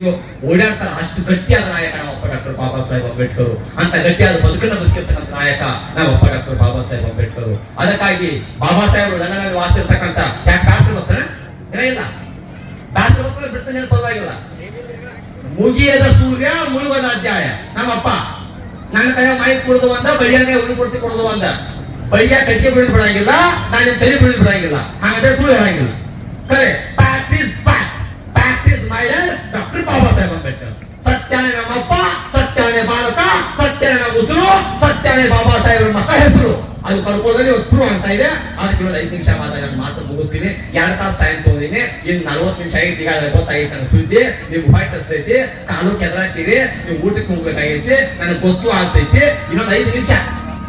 ಓಡಾಡ್ತಾರೆ. ಅಷ್ಟು ಗಟ್ಟಿಯಾದ ನಾಯಕ ನಾವಪ್ಪ ಡಾಕ್ಟರ್ ಬಾಬಾ ಸಾಹೇಬ್ ಅಂಬೇಡ್ಕರ್. ಅಂತ ಗಟ್ಟಿಯಾದ ಬದುಕನ್ನು ಬದುಕಿರ್ತಕ್ಕಂಥ ನಾಯಕ ನಾವಪ್ಪ ಡಾಕ್ಟರ್ ಬಾಬಾ ಸಾಹೇಬ್ ಅಂಬೇಡ್ಕರ್. ಅದಕ್ಕಾಗಿ ಬಾಬಾ ಸಾಹೇಬರು ಲಂಡನ್ನಲ್ಲಿ ವಾಸಿರ್ತಕ್ಕಂಥ ಯಾಕೆ ಶಾಸ್ತ್ರ ಬರ್ತಾನೆ ಇಲ್ಲ, ಶಾಸ್ತ್ರ ಬರ್ತಾರೆ ಬಿಡ್ತಾನೆ ಪರವಾಗಿಲ್ಲ. ಮುಗಿಯದ ಸೂರ್ಯ ಮುಳುವದ ಅಧ್ಯಾಯ. ನಮ್ಮಪ್ಪ ನನ್ನ ಕೈ ಮೈಕ್ ಕುಡಿದು ಬಂದ, ಬೈಯಾಗೆ ಉಳಿ ಕೊಡ್ತಿ ಕೊಡೋದು ಬಂದ, ಬೈಯ ಕಟ್ಟಿಗೆ ಬೀಳ್ ಬಿಡಂಗಿಲ್ಲ, ನಾನು ತಲೆ ಬೀಳ್ ಬಿಡಂಗಿಲ್ಲ, ಹಾಗಾದ್ರೆ ಸುಳ್ಳು ಹೇಳಂಗಿಲ್ಲ. ಕರೆ ಪ್ರಾಕ್ಟೀಸ್ ಡಾಕ್ಟರ್ ಬಾಬಾ ಸಾಹೇಬ್ ಅಂಬೇಡ್ಕರ್. ಸತ್ಯಾನೇ ನಮ್ಮಪ್ಪ, ಸತ್ಯಾನೇ ಭಾರತ, ಸತ್ಯಾನೇ ನಮ್ಮ ಉಸಿರು, ಸತ್ಯಾನೇ ಬಾಬಾ ಸಾಹೇಬ್ರ ಮಕ್ಕ ಹೆಸರು. ಅದು ಕರ್ಕೋದಲ್ಲಿ ಪ್ರೂವ್ ಆಗ್ತಾ ಇದೆ. ಅದಕ್ಕೆ 5 ನಿಮಿಷ ಮಾತು ಮುಗಿಸ್ತೀನಿ. 2 ತಾಸು ಟೈಮ್ ತಗೊಂಡಿನಿ. ಇನ್ನು 40 ನಿಮಿಷ ಐತಿ. ಈಗ ಗೊತ್ತಾಗೈತೆ ನನಗೆ ಸುದ್ದಿ. ನೀವು ಫೈಟ್ ಹತ್ತೈತಿ, ಕಾಲು ಕೆದರಾಗ್ತೀರಿ, ನೀವು ಊಟಕ್ಕೆ ಹೋಗ್ಬೇಕಾಗೈತಿ, ನನಗೆ ಗೊತ್ತು ಆಗ್ತೈತಿ. ಇನ್ನೊಂದು 5 ನಿಮಿಷ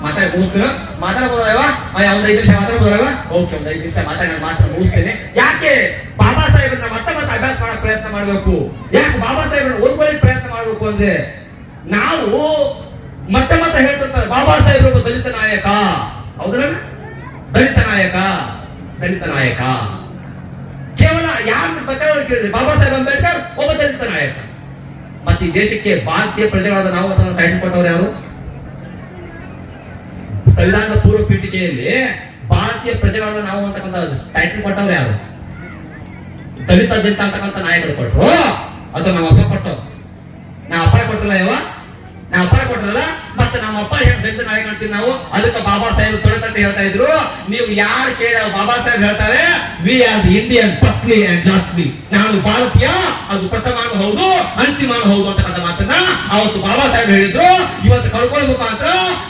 ಮಾತಾಡಿ ಮುಗಿಸ್ತೀನಿ. ಮಾತಾಡ್ಬೋದಲ್ವಾ? ಒಂದು 5 ನಿಮಿಷ ಮಾತಾಡ್ಬೋದಲ್ವಾ? ಓಕೆ, ಒಂದು 5 ನಿಮಿಷ ಮಾತಾಡಿ ಮಾತ್ರ ಮುಗಿಸ್ತೇನೆ. ಯಾಕೆ ಬಾಬಾ ಸಾಹೇಬ್ರನ್ನ ಮತ್ತೆ ಅಭ್ಯಾಸ ಮಾಡಕ್ ಪ್ರಯತ್ನ ಮಾಡ್ಬೇಕು? ಯಾಕೆ ಬಾಬಾ ಸಾಹೇಬ್ರನ್ನ ಓದ್ಕೊಳ್ಳಿಕ್ ಪ್ರಯತ್ನ ಮಾಡ್ಬೇಕು ಅಂದ್ರೆ, ನಾವು ಮತ್ತೆ ಹೇಳ್ತಿರ್ತಾರೆ ಬಾಬಾ ಸಾಹೇಬ್ರು ದಲಿತ ನಾಯಕ. ಹೌದ್ರ? ದಲಿತ ನಾಯಕ, ದಲಿತ ನಾಯಕ. ಕೇವಲ ಯಾರು ಬೇಕಾದ್ರೂ ಕೇಳಿದ್ರೆ ಬಾಬಾ ಸಾಹೇಬ್ ಅಂಬೇಡ್ಕರ್ ಒಬ್ಬ ದಲಿತ ನಾಯಕ. ಮತ್ತೆ ಈ ದೇಶಕ್ಕೆ ಭಾರತೀಯ ಪ್ರಜೆಗಳಾದ ನಾವು ಅದನ್ನು ಟೈಟಲ್ ಕೊಟ್ಟವ್ರು ಯಾರು? ಸಂವಿಧಾನದ ಪೂರ್ವ ಪೀಠಿಕೆಯಲ್ಲಿ ಭಾರತೀಯ ಪ್ರಜೆಗಳಾದ ನಾವು ಅಂತಕ್ಕಂಥ ಟೈಟಲ್ ಕೊಟ್ಟವ್ರು ಯಾರು? ದಲಿತ ದಲಿತ ಅಂತಕ್ಕಂಥ ನಾಯಕರು ಕೊಟ್ಟರು. ಅದು ನಮ್ಮ ಅಪ್ಪ ಕೊಟ್ಟು, ನಾವು ಅಪ್ಪ ಕೊಟ್ಟಿಲ್ಲ ಯಾವ, ನಾವು ಅಪ್ಪ ಕೊಟ್ಟಿರಲ್ಲ. ಮತ್ತೆ ನಮ್ಮ ಅಪ್ಪ ದಲಿತ ನಾಯಕ ಅಂತೀವಿ ನಾವು. ಅದಕ್ಕೆ ಬಾಬಾ ಸಾಹೇಬ್ ತೊಡೆತಂತ ಹೇಳ್ತಾ ಇದ್ರು. ನೀವು ಯಾರು ಕೇಳ ಬಾಬಾ ಸಾಹೇಬ್ ಹೇಳ್ತಾರೆ, we are the Indian firstly and lastly. ನಾನು ಭಾರತೀಯ, ಅದು ಪ್ರಥಮಾನು ಹೌದು, ಅಂತಿಮಾನು ಹೌದು ಅಂತಕ್ಕಂಥ ಮಾತನ್ನ ಅವತ್ತು ಬಾಬಾ ಸಾಹೇಬ್ ಹೇಳಿದ್ರು. ಇವತ್ತು ಕಳ್ಕೊಳ್ಳೋ ಮುಖಾಂತರ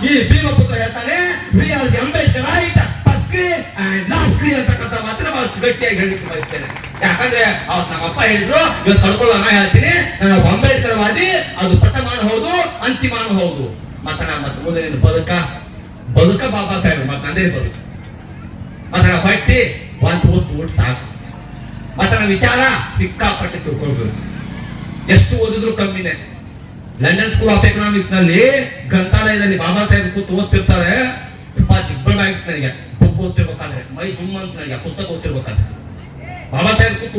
ಈ ಭೀಮಪುತ್ರ ಹೇಳ್ತಾನೆ, we are the Ambedkar right firstly and lastly ಅಂತಕ್ಕಂಥ ಮಾತನ್ನ ಬಹಳಷ್ಟು ಗಟ್ಟಿಯಾಗಿ ಹೇಳಿಕ್ಕೆ ಬಯಸ್ತೇನೆ. ಯಾಕಂದ್ರೆ ಅವತ್ತು ನಮ್ಮಪ್ಪ ಹೇಳಿದ್ರು, ಇವತ್ತು ಕಳ್ಕೊಳ್ಳೋಣ ಹೇಳ್ತೀನಿ, ನಾನು ಅಂಬೇಡ್ಕರ್ ವಾದಿ, ಅದು ಪ್ರಥಮಾನು ಹೌದು, ಅಂತಿಮಾನು ಹೌದು. ಮತ್ತೆ ನಾ ಮತ್ತೆ ಮುಂದೆ ಬದುಕ ಬಾಬಾ ಸಾಹೇಬ್ ಮತ್ತೆ ನಂದೇ ಬದುಕು. ಮತ್ತೆ ನಾ ಬಟ್ಟಿ ಊಟ ಸಾಕು. ಮತ್ತೆ ನಮ್ಮ ವಿಚಾರ ಸಿಕ್ಕಾಪಟ್ಟೆ ತಿಳ್ಕೊಳ್ಬೇಕು. ಎಷ್ಟು ಓದಿದ್ರು ಕಮ್ಮಿನೇ. ಲಂಡನ್ ಸ್ಕೂಲ್ ಆಫ್ ಎಕನಾಮಿಕ್ಸ್ ನಲ್ಲಿ ಗ್ರಂಥಾಲಯದಲ್ಲಿ ಬಾಬಾ ಸಾಹೇಬ್ ಕೂತು ಓದ್ತಿರ್ತಾರೆ. ದಿಬ್ಬಳಾಗಿತ್ತು ನನಗೆ. ಬುಕ್ ಓದ್ತಿರ್ಬೇಕಾದ್ರೆ ಮೈ ಜುಮ್ ಅಂತ ನನಗೆ ಪುಸ್ತಕ ಓದ್ತಿರ್ಬೇಕಾದ್ರೆ. ಬಾಬಾ ಸಾಹೇಬ್ ಕೂತು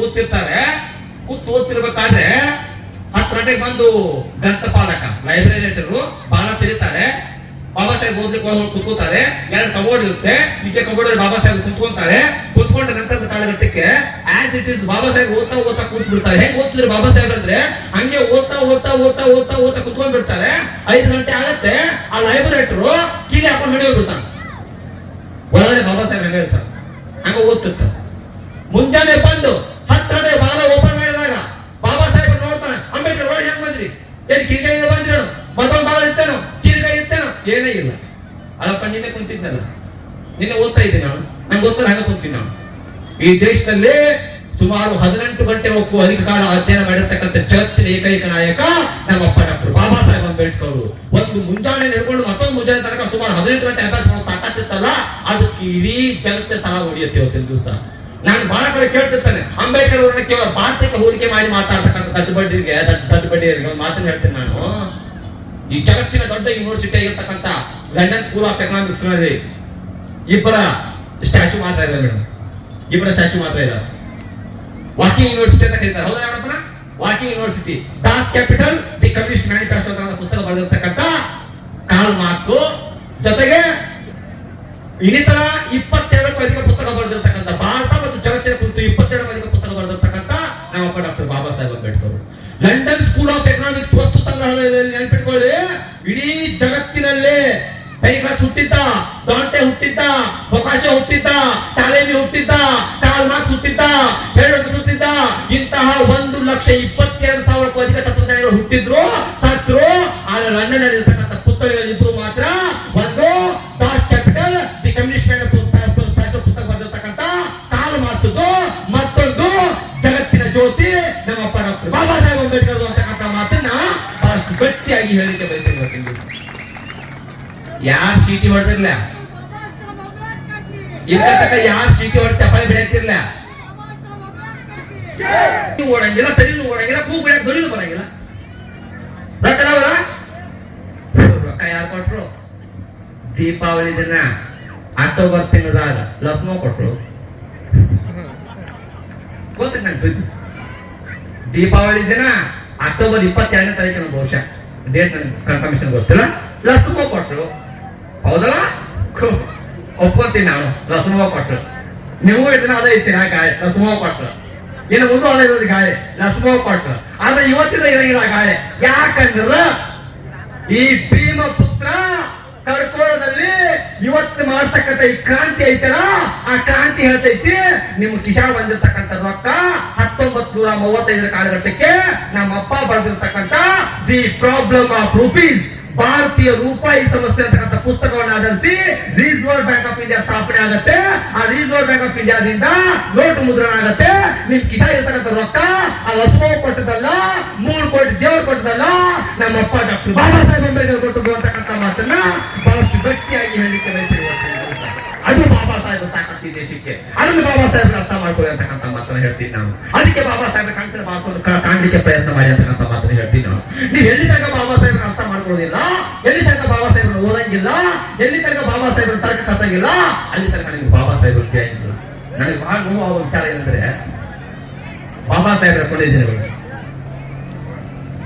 ಓದ್ತಿರ್ಬೇಕಾದ್ರೆ 10 ಗಂಟೆಗೆ ಬಂದು ಗ್ರಂಥಪಾಲಕ ಲೈಬ್ರರಿಯೇಟರು ಬಾಲ ತಿರುತ್ತಾರೆ. ಬಾಬಾ ಸಾಹೇಬ್ ಓದ್ಲಿಕ್ಕೆ ಕುತ್ಕೋತಾರೆ. 2 ಕಬೋರ್ಡ್ ಇರುತ್ತೆ. ಈಚೆ ಕಬೋರ್ಡ್ ಬಾಬಾ ಸಾಹೇಬ್ ಕುತ್ಕೊಂತಾರೆ. ಕುತ್ಕೊಂಡ ನಂತರ ತಾಳಗಟ್ಟಕ್ಕೆ as it is Baba Saheb ಓದ್ತಾ ಕೂತ್ ಬಿಡ್ತಾರೆ. ಹೆಂಗ್ ಓದ್ತಿದ್ರು ಬಾಬಾ ಸಾಹೇಬ್ ಅಂದ್ರೆ, ಹಂಗೆ ಓದ್ತಾ ಕುತ್ಕೊಂಡ್ ಬಿಡ್ತಾರೆ. 5 ಗಂಟೆ ಆಗತ್ತೆ. ಆ ಲೈಬ್ರರಿಯೇಟರು ಕೀಲಿ ಹಾಕೊಂಡು ನಡೆಯೋಗಿ ಬಿಡ್ತಾನೆ. ಒಳಗಡೆ ಬಾಬಾ ಸಾಹೇಬ್ ಹೆಂಗ ಹೇಳ್ತಾರೆ, ಹಂಗ ಓದ್ತಿರ್ತಾರೆ. ಮುಂಜಾನೆ ಬಂದು 10 ಗಂಟೆ ಬಾಲ ಓಪನ್ ಮಾಡಿದಾಗ ಬಾಬಾ ಸಾಹೇಬ್ ನೋಡ್ತಾನೆ, ಅಂಬೇಡ್ಕರ್ ಒಳಗೆ ಹೆಂಗ್ ಬಂದ್ರಿ, ಏನ್ ಕಿರಿಕಾಯಿಗೆ ಬಂದ್ರಿ, ಮತ್ತೊಂದು ಬಾಳ ಇರ್ತೇನೋ, ಕಿರಿಕಾಯಿ ಇರ್ತೇನೋ, ಏನೇ ಇಲ್ಲ. ಅಲ್ಲಪ್ಪ ನಿನ್ನೆ ಕುಂತಿದ್ನಲ್ಲ, ನಿನ್ನೆ ಓದ್ತಾ ಇದ್ದೀನಿ ನಾನು, ನಂಗೆ ಗೊತ್ತಲ್ಲ ಹಂಗ ಕುಂತೀನಿ ನಾನು. ಈ ದೇಶದಲ್ಲಿ ಸುಮಾರು 18 ಗಂಟೆ ಹೋಗು ಅಧಿಕ ಕಾಲ ಅಧ್ಯಯನ ಮಾಡಿರ್ತಕ್ಕಂಥ ಜಗತ್ತಿನ ಏಕೈಕ ನಾಯಕ ನಮ್ಮಪ್ಪ ಡಾಕ್ಟರ್ ಬಾಬಾ ಸಾಹೇಬ್ ಅಂಬೇಡ್ಕರ್. ಒಂದು ಮುಂಜಾನೆ ನೆಡ್ಕೊಂಡು ಮತ್ತೊಂದು ಮುಂಜಾನೆ ತನಕ ಸುಮಾರು 18 ಗಂಟೆ ಅಭ್ಯಾಸ ಮಾಡೋ ತಾಕತ್ತಿತ್ತಲ್ಲ, ಅದಕ್ಕೆ ಇಡೀ ಜಗತ್ತಿನ ತಳ ಹೊಡಿಯುತ್ತೆ ಇವತ್ತಿನ ದಿವಸ. ನಾನು ಬಹಳ ಕಡೆ ಕೇಳ್ತಿರ್ತಾನೆ, ಅಂಬೇಡ್ಕರ್ ಅವ್ರನ್ನ ಕೇವಲ ಭಾರತಕ್ಕೆ ಹೋಲಿಕೆ ಮಾಡಿ ಮಾತಾಡ್ತಕ್ಕಂಥ ದಡ್ಡಬಡ್ಡಿಯರಿಗೆ ಒಂದು ಮಾತನ್ನು ಹೇಳ್ತೇನೆ ನಾನು. ಈ ಜಗತ್ತಿನ ದೊಡ್ಡ ಯೂನಿವರ್ಸಿಟಿ ಆಗಿರ್ತಕ್ಕಂಥ ಲಂಡನ್ ಸ್ಕೂಲ್ ಆಫ್ ಎಕನಾಮಿಕ್ಸ್ ನಲ್ಲಿ ಇಬ್ಬರ ಸ್ಟ್ಯಾಚ್ಯೂ ಮಾತ್ರ ಇಲ್ಲ ಮೇಡಮ್. ಇಬ್ಬರ ಸ್ಟ್ಯಾಚ್ಯೂ ಮಾತ್ರ ಇಲ್ಲ. ವಾಕಿಂಗ್ ಯೂನಿವರ್ಸಿಟಿ ಅಂತ ಕರೀತಾರೆ. ಹೌದಾ madam? Walking university. Das capital the communist manifesto ಅಂತ ಪುಸ್ತಕ ಬರೆದಿರ್ತಕ್ಕಂಥ ಕಾರ್ಲ್ ಮಾರ್ಕ್ಸ್ ಜೊತೆಗೆ ಇನ್ನಿತರ 22ಕ್ಕೂ ಅಧಿಕ ಪುಸ್ತಕ ಬರೆದಿರ್ತಕ್ಕಂಥ, ಭಾರತ ಮತ್ತು ಜಗತ್ತಿನ ಕುರಿತು 22ಕ್ಕೂ ಅಧಿಕ ಪುಸ್ತಕ ಬರೆದಿರ್ತಕ್ಕಂಥ ನಮ್ಮಪ್ಪ doctor Baba Saheb Ambedkar. London School of Economics ವಸ್ತು ಸಂಗ್ರಹಾಲಯದಲ್ಲಿ ನೆನಪಿಟ್ಕೊಳ್ಳಿ, ಇಡೀ ಜಗತ್ತಿನಲ್ಲೇ ಪೈಕಾಸ್ ಹುಟ್ಟಿದ್ದ, ಡಾಂಟೆ ಹುಟ್ಟಿದ್ದ, ಬೊಕಾಶೆ ಹುಟ್ಟಿದ್ದ, ಟಾಲೆಮಿ ಹುಟ್ಟಿದ್ದ, ಕಾರ್ಲ್ ಮಾರ್ಕ್ಸ್ ಹುಟ್ಟಿದ್ದ, ಹೆರಾಲ್ಡ್ ಹುಟ್ಟಿದ್ದ. ಇಂತಹ 1,22,000ಕ್ಕೂ ಅಧಿಕ ತತ್ವಜ್ಞಾನಿಗಳು ಹುಟ್ಟಿದ್ರು, ಸತ್ರು. ಆದ್ರೆ ಲಂಡನ್ ಅಲ್ಲಿ ಇರ್ತಕ್ಕಂಥ ಪುಸ್ತಕಗಳು ಇಬ್ರು ಮಾತ್ರ. ಒಂದು Das capital the communist manifesto ಪುಸ್ತಕ ಬರೆದಿರ್ತಕ್ಕಂಥ ಕಾರ್ಲ್ ಮಾರ್ಕ್ಸ್, ಮತ್ತೊಂದು ಜಗತ್ತಿನ ಜ್ಯೋತಿ ನಮ್ಮಪ್ಪ ಡಾಕ್ಟರ್ ಬಾಬಾ ಸಾಹೇಬ್ ಅಂಬೇಡ್ಕರ್ ಅಂತಕ್ಕಂಥ ಮಾತನ್ನ ಬಹಳಷ್ಟು ಗಟ್ಟಿಯಾಗಿ ಹೇಳಿಕೆ ಬಯಸಿರ್ಬೇಕು. ಯಾರು ಸೀಟಿ ಹೊಡೆದಿರ್ಲ, ಇಲ್ಲ ತಕ್ಕ ಯಾರು ಸೀಟಿ ಹೊಡೆದು ಚಪಾಳಿ ಬಿಡತ್ತಿರ್ಲ, ಓಡಂಗಿಲ್ಲ, ತಲೆನೂ ಓಡಂಗಿಲ್ಲ, ಕೂಗು ಬಿಡಕ್ ಧ್ವನಿನೂ ಬರಂಗಿಲ್ಲ. ರೊಕ್ಕ ಯಾರು ಕೊಟ್ರು? ದೀಪಾವಳಿ ದಿನ ಅಕ್ಟೋಬರ್ ತಿಂಗಳದಾಗ ಲಕ್ನೋ ಕೊಟ್ರು. ಗೊತ್ತ ನಂಗೆ ಸುದ್ದಿ. ದೀಪಾವಳಿ ದಿನ ಅಕ್ಟೋಬರ್ 22ನೇ ತಾರೀಕಿನ ಬಹುಶಃ ಡೇಟ್ ನನಗೆ ಕನ್ಫರ್ಮೇಶನ್ ಗೊತ್ತಿಲ್ಲ. ಲಸ್ಮೋ ಕೊಟ್ಟರು, ಹೌದಲ್ಲ, ಒಪ್ಕೊಂತೀನಿ ನಾನು. ಲಸ್ಮೋ ಕೊಟ್ಟರು, ನಿಮಗೂ ಇದನ್ನ ಅದೇ ಐತಿ ನಾ ಗಾಯ. ಲಸ್ಮೋ ಕೊಟ್ಟರು, ಇನ್ನು ಮುಂದೆ ಅದೇ ಇರೋದು ಗಾಯ. ಲಸ್ಮೋ ಕೊಟ್ಟರು, ಆದ್ರೆ ಇವತ್ತಿನ ಇರಂಗಿಲ್ಲ ಗಾಯ. ಯಾಕಂದ್ರ ಈ ಭೀಮ ಪುತ್ರ ಕರ್ಕೋಳದಲ್ಲಿ ಇವತ್ತು ಮಾಡ್ತಕ್ಕಂಥ ಈ ಕ್ರಾಂತಿ ಐತಲ್ಲ, ಆ ಕ್ರಾಂತಿ ಹೇಳ್ತೈತಿ ನಿಮ್ಮ ಕಿಶಾನ್ ಬಂದಿರ್ತಕ್ಕಂಥ ರೊಕ್ಕ 1935 ಕಾಲಘಟ್ಟಕ್ಕೆ ನಮ್ಮಪ್ಪ ಬರೆದಿರ್ತಕ್ಕಂಥ ದಿ ಪ್ರಾಬ್ಲಮ್ ಆಫ್ ರೂಪೀಸ್, ಭಾರತೀಯ ರೂಪಾಯಿ ಸಮಸ್ಯೆ ಅಂತಕ್ಕಂಥ ಪುಸ್ತಕವನ್ನು ಆಧರಿಸಿ ರಿಸರ್ವ್ ಬ್ಯಾಂಕ್ ಆಫ್ ಇಂಡಿಯಾ ಸ್ಥಾಪನೆ ಆಗುತ್ತೆ. ಆ ರಿಸರ್ವ್ ಬ್ಯಾಂಕ್ ಆಫ್ ಇಂಡಿಯಾದಿಂದ ನೋಟು ಮುದ್ರಣ ಆಗುತ್ತೆ. ನಿಮ್ ಕಿಶಾನ್ ಇರ್ತಕ್ಕಂಥ ರೊಕ್ಕ ಆ ಲಸ್ಮೋ ಕೊಟ್ಟದಲ್ಲ, 3 ಕೋಟಿ ದೇವರು ಕೊಟ್ಟದಲ್ಲ, ನಮ್ಮಪ್ಪ ಡಾಕ್ಟರ್ ಬಾಬಾ ಸಾಹೇಬ್ ಅಂಬೇಡ್ಕರ್ ಕೊಟ್ಟದ್ದು ಅಂತಕ್ಕಂಥ ಮಾತನ್ನ ಬಹಳಷ್ಟು ಗಟ್ಟಿಯಾಗಿ ಹೇಳಿಕೆ ಬಯಸಿರುವಂತ ಅದು ಬಾಬಾ ಸಾಹೇಬ್ ತಾಕತ್ತು ಈ ದೇಶಕ್ಕೆ. ಅದನ್ನು ಬಾಬಾ ಸಾಹೇಬ್ರ ಅರ್ಥ ಮಾಡ್ಕೊಳ್ಳಿ ಅಂತಕ್ಕಂಥ ಮಾತನ್ನ ಹೇಳ್ತೀನಿ ನಾನು. ಅದಕ್ಕೆ ಬಾಬಾ ಸಾಹೇಬ್ರ ಕಣ್ಣಿನ ಮಾತನ್ನು ಕಾಣಲಿಕ್ಕೆ ಪ್ರಯತ್ನ ಮಾಡಿ ಅಂತಕ್ಕಂಥ ಮಾತನ್ನ ಹೇಳ್ತೀನಿ ನಾನು. ನೀವು ಎಲ್ಲಿ ತನಕ ಬಾಬಾ ಸಾಹೇಬ್ರ ಅರ್ಥ ಮಾಡ್ಕೊಳ್ಳೋದಿಲ್ಲ, ಎಲ್ಲಿ ತನಕ ಬಾಬಾ ಸಾಹೇಬ್ರ ಓದಂಗಿಲ್ಲ, ಎಲ್ಲಿ ತನಕ ಬಾಬಾ ಸಾಹೇಬ್ರ ತರ್ಕ ಕತ್ತಂಗಿಲ್ಲ, ಅಲ್ಲಿ ತನಕ ನನಗೆ ಬಾಬಾ ಸಾಹೇಬ್ರ ತಿಳಿಯಂಗಿಲ್ಲ. ನನಗೆ ಬಹಳ ನೋವು ಆಗುವ ವಿಚಾರ ಏನಂದ್ರೆ, ಬಾಬಾ ಸಾಹೇಬ್ರ ಕೊನೆ ದಿನಗಳು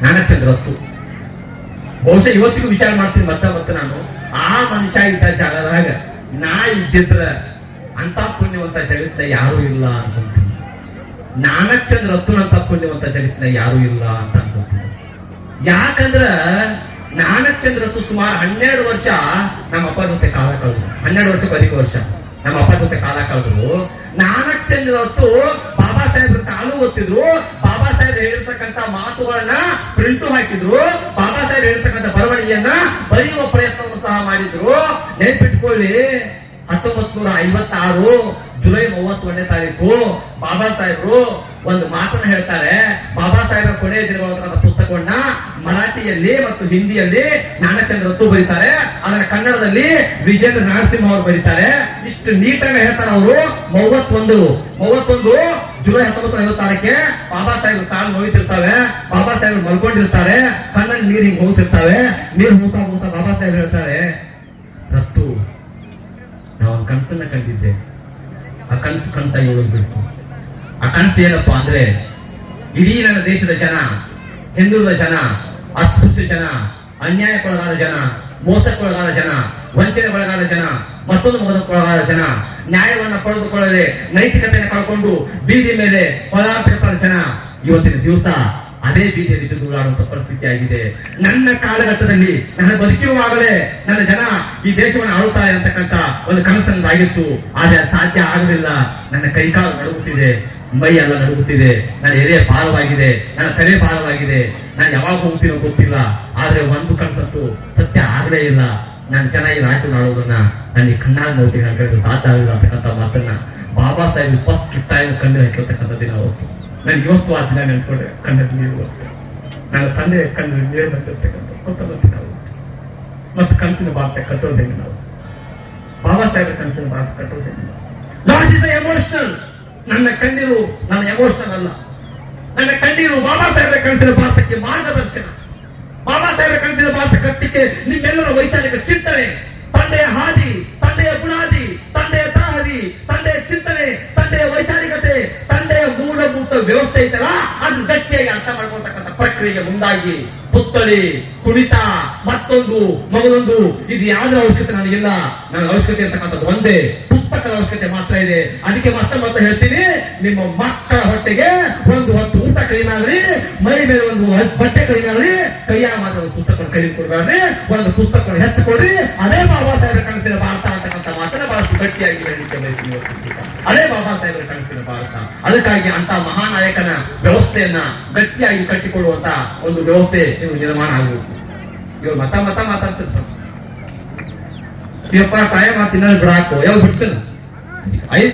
ಜ್ಞಾನಚಂದ್ರ ಹೊತ್ತು ಬಹುಶಃ ಇವತ್ತಿಗೂ ವಿಚಾರ ಮಾಡ್ತೀನಿ ಮತ್ತೆ ನಾನು. ಆ ಮನುಷ್ಯ ಇದ್ದ ಜಾಗದಾಗ ನಾ ಇದ್ದಿದ್ರ ಅಂತ ಪುಣ್ಯವಂತ ಜಗತ್ತಿನ ಯಾರು ಇಲ್ಲ ಅನ್ಕೊಂತೀನಿ. ಜ್ಞಾನಚಂದ್ರ ಹೊತ್ತುನಂತ ಪುಣ್ಯವಂತ ಜಗತ್ತಿನ ಯಾರು ಇಲ್ಲ ಅಂತ ಅನ್ಕೊಂತೀನಿ. ಯಾಕಂದ್ರ ಜ್ಞಾನಚಂದ್ರ ಹೊತ್ತು ಸುಮಾರು 12 ವರ್ಷ ನಮ್ಮ ಅಪ್ಪ ಜೊತೆ ಕಾಲ ಕಳೆದ್ರು. 12 ವರ್ಷಕ್ಕೂ ಅಧಿಕ ವರ್ಷ ನಮ್ಮ ಅಪ್ಪ ಜೊತೆ ಕಾಲ ಕಳೆದ್ರು. ಜ್ಞಾನಚಂದ್ರ ಹೊತ್ತು ಬಾಬಾ ಸಾಹೇಬ್ರ ಕಾಲು ಓದ್ತಿದ್ರು, ಬಾಬಾ ಸಾಹೇಬ್ ಹೇಳಿರ್ತಕ್ಕಂಥ ಮಾತುಗಳನ್ನ ಪ್ರಿಂಟು ಹಾಕಿದ್ರು, ಬಾಬಾ ಸಾಹೇಬ್ ಹೇಳಿರ್ತಕ್ಕಂಥ ಬರವಣಿಗೆಯನ್ನ ಬರೆಯುವ ಪ್ರಯತ್ನವನ್ನು ಸಹ ಮಾಡಿದ್ರು. ನೆನ್ಪಿಟ್ಕೊಳ್ಳಿ, 1956 ಜುಲೈ 31ನೇ ತಾರೀಕು ಬಾಬಾ ಸಾಹೇಬ್ರು ಒಂದು ಮಾತನ್ನ ಹೇಳ್ತಾರೆ. ಬಾಬಾ ಸಾಹೇಬ್ರ ಕೊನೆಯ ದಿನಗಳ ಪುಸ್ತಕವನ್ನ ಮರಾಠಿಯಲ್ಲಿ ಮತ್ತು ಹಿಂದಿಯಲ್ಲಿ ಜ್ಞಾನಚಂದ್ರ ಹೊತ್ತು ಬರೀತಾರೆ. ಅದನ್ನ ಕನ್ನಡದಲ್ಲಿ ವಿಜೇಂದ್ರ ನರಸಿಂಹ ಅವರು ಬರೀತಾರೆ. ಇಷ್ಟು ನೀಟಾಗಿ ಹೇಳ್ತಾರೆ ಅವರು. 31 ಜುಲೈ 1956ಕ್ಕೆ ಬಾಬಾ ಸಾಹೇಬ್ ಕಾಲು ನೋಯ್ತಿರ್ತಾವೆ, ಬಾಬಾ ಸಾಹೇಬ್ ಮಲ್ಕೊಂಡಿರ್ತಾರೆ, ಕಣ್ಣಲ್ಲಿ ನೀರು ಹಿಂಗ್ ಹೋಗ್ತಿರ್ತಾವೆ. ನೀರು ಹೋಗ್ತಾ ಬಾಬಾ ಸಾಹೇಬ್ ಹೇಳ್ತಾರೆ, ರತ್ತು ನಾವು ಒಂದು ಕನಸನ್ನ ಕಂಡಿದ್ದೆ, ಆ ಕನಸಾಗಿ ಹೋಗ್ಬಿಡ್ತು. ಆ ಕನಸು ಏನಪ್ಪಾ ಅಂದ್ರೆ, ಇಡೀ ನನ್ನ ದೇಶದ ಜನ, ಹಿಂದುಳಿದ ಜನ, ಅಸ್ಪೃಶ್ಯ ಜನ, ಅನ್ಯಾಯಕ್ಕೊಳಗಾದ ಜನ, ಮೋಸಕ್ಕೊಳಗಾದ ಜನ, ವಂಚನೆಗೊಳಗಾದ ಜನ, ಮತ್ತೊಂದು ಮೋಸಕ್ಕೊಳಗಾದ ಜನ, ನ್ಯಾಯವನ್ನ ಪಡೆದುಕೊಳ್ಳದೆ ನೈತಿಕತೆಯನ್ನು ಕಳ್ಕೊಂಡು ಬೀದಿ ಮೇಲೆ ಪದಾರ್ಥ ಜನ ಇವತ್ತಿನ ದಿವಸ ಅದೇ ಬೀದಿಯಲ್ಲಿ ಬಿದ್ದುಗಳಾಡುವಂತ ಪರಿಸ್ಥಿತಿ ಆಗಿದೆ. ನನ್ನ ಕಾಲಘಟ್ಟದಲ್ಲಿ ನನ್ನ ಬದುಕಿರುವಾಗಲೇ ನನ್ನ ಜನ ಈ ದೇಶವನ್ನು ಆಳುತ್ತಾರೆ ಅಂತಕ್ಕಂಥ ಒಂದು ಕನಸನ್ನಾಗಿತ್ತು. ಆದ್ರೆ ಸಾಧ್ಯ ಆಗಲಿಲ್ಲ. ನನ್ನ ಕೈಕಾಲು ನಡುಗುತ್ತಿದೆ, ಮೈ ಎಲ್ಲ ನಡುಗುತ್ತಿದೆ, ನನ್ನ ಎದೆ ಭಾರವಾಗಿದೆ, ನನ್ನ ತಲೆ ಭಾರವಾಗಿದೆ. ನಾನು ಯಾವಾಗ ಹೋಗ್ತೀನೋ ಗೊತ್ತಿಲ್ಲ. ಆದ್ರೆ ಒಂದು ಕನಸಂತೂ ಸತ್ಯ ಆಗಲೇ ಇಲ್ಲ. ನಾನು ಚೆನ್ನಾಗಿ ರಾಜ್ಯ ಆಡೋದನ್ನ ನನಗೆ ಕಣ್ಣಾಗಿ ನೋಡ್ತೀನಿ, ನನ್ನ ಸಾಧ್ಯ ಆಗಿಲ್ಲ ಅಂತಕ್ಕಂಥ ಮಾತನ್ನ ಬಾಬಾ ಸಾಹೇಬ್ ಫಸ್ಟ್ ಟೈಮ್ ಕಣ್ಣು ಹಾಕಿರ್ತಕ್ಕಂಥ ದಿನ ಅವತ್ತು. ನಾನು ಇವತ್ತು ಆ ದಿನ ನೆನ್ಸ್ಕೊಂಡ್ರೆ ಕಣ್ಣಲ್ಲಿ ನೀರು ಬರುತ್ತೆ. ನನ್ನ ತಂದೆ ಕಣ್ಣಲ್ಲಿ ನೀರು ಬಂದಿರ್ತಕ್ಕಂಥ ಗೊತ್ತಾಗುತ್ತೆ ನಾವು. ಮತ್ತೆ ಕನಸಿನ ಭಾರತ ಕಟ್ಟೋದೇನು ನಾವು, ಬಾಬಾ ಸಾಹೇಬ್ ಕನಸಿನ ಭಾರತ ಕಟ್ಟೋದೇನು ನಾವು. Not is emotional. ನನ್ನ ಕಣ್ಣೀರು ನನ್ನ ಎಮೋಷನಲ್ ಅಲ್ಲ. ನನ್ನ ಕಣ್ಣೀರು ಬಾಬಾ ಸಾಹೇಬ್ ಕನಸಿನ ಭಾರತಕ್ಕೆ ಮಾರ್ಗದರ್ಶನ. ಬಾಬಾ ಸಾಹೇಬ್ ಕನಸಿನ ಭಾರತ ಕಟ್ಟಕ್ಕೆ ನಿಮ್ಮೆಲ್ಲರ ವೈಚಾರಿಕ ಚಿಂತನೆ, ತಂದೆಯ ಹಾದಿ, ತಂದೆಯ ಗುಣಾದಿ, ತಂದೆಯ ತರಹದಿ, ತಂದೆಯ ಚಿಂತನೆ, ತಂದೆಯ ವೈಚಾರಿಕತೆ, ತಂದೆಯ ಮೂಲಭೂತ ವ್ಯವಸ್ಥೆ ಐತಲ್ಲ, ಅದು ಗಟ್ಟಿಯಾಗಿ ಅರ್ಥ ಮಾಡ್ಕೊಳ್ತಕ್ಕಂಥ ಪ್ರಕ್ರಿಯೆಗೆ ಮುಂದಾಗಿ ಪುತ್ಥಳಿ, ಕುಣಿತ, ಮತ್ತೊಂದು ಮಗದೊಂದು, ಇದು ಯಾವ್ದ್ರ ಅವಶ್ಯಕತೆ ನನಗಿಲ್ಲ. ನನಗೆ ಅವಶ್ಯಕತೆ ಇರ್ತಕ್ಕಂಥದ್ದು ಒಂದೇ, ಪುಸ್ತಕದ ಅವಶ್ಯಕತೆ ಮಾತ್ರ ಇದೆ. ಅದಕ್ಕೆ ಮತ್ತೆ ಹೇಳ್ತೀನಿ, ನಿಮ್ಮ ಮಕ್ಕಳ ಹೊಟ್ಟೆಗೆ ಒಂದು ಹೊತ್ತು ಊಟ ಕಡಿಮೆ ಆಗ್ರಿ, ಮೈ ಮೇಲೆ ಒಂದು ಬಟ್ಟೆ ಕಡಿಮೆ ಆಗ್ರಿ, ಕೈಯಾಗ ಮಾತ್ರ ಒಂದು ಪುಸ್ತಕ ಕಡಿಮೆ ಕೊಡ್ಬೇಡ್ರಿ, ಒಂದು ಪುಸ್ತಕವನ್ನು ಹೆಚ್ಚು ಕೊಡ್ರಿ. ಅದೇ ಬಾಬಾ ಸಾಹೇಬರ ಕನಸಿನ ಭಾರತ ಅಂತಕ್ಕಂಥ ಮಾತನ್ನ ಬಹಳಷ್ಟು ಗಟ್ಟಿಯಾಗಿ ಹೇಳಲಿಕ್ಕೆ ಬಯಸ್ತೀನಿ. ಅದೇ ಬಾಬಾ ಸಾಹೇಬರ ಕನಸಿನ ಭಾರತ. ಅದಕ್ಕಾಗಿ ಅಂತ ಮಹಾನಾಯಕನ ವ್ಯವಸ್ಥೆಯನ್ನ ಗಟ್ಟಿಯಾಗಿ ಕಟ್ಟಿಕೊಳ್ಳುವಂತ ಒಂದು ವ್ಯವಸ್ಥೆ ನೀವು ನಿರ್ಮಾಣ ಆಗಬೇಕು. ಇವ್ರು ಮಾತಾಡ್ತಿರ್ತಾರೆ, ಇವಪ್ಪ ಕಾಯ ಮಾತು ಇನ್ನೊಂದು ಬಿಡಾಕು ಯಾವ ಬಿಡ್ತೇನೆ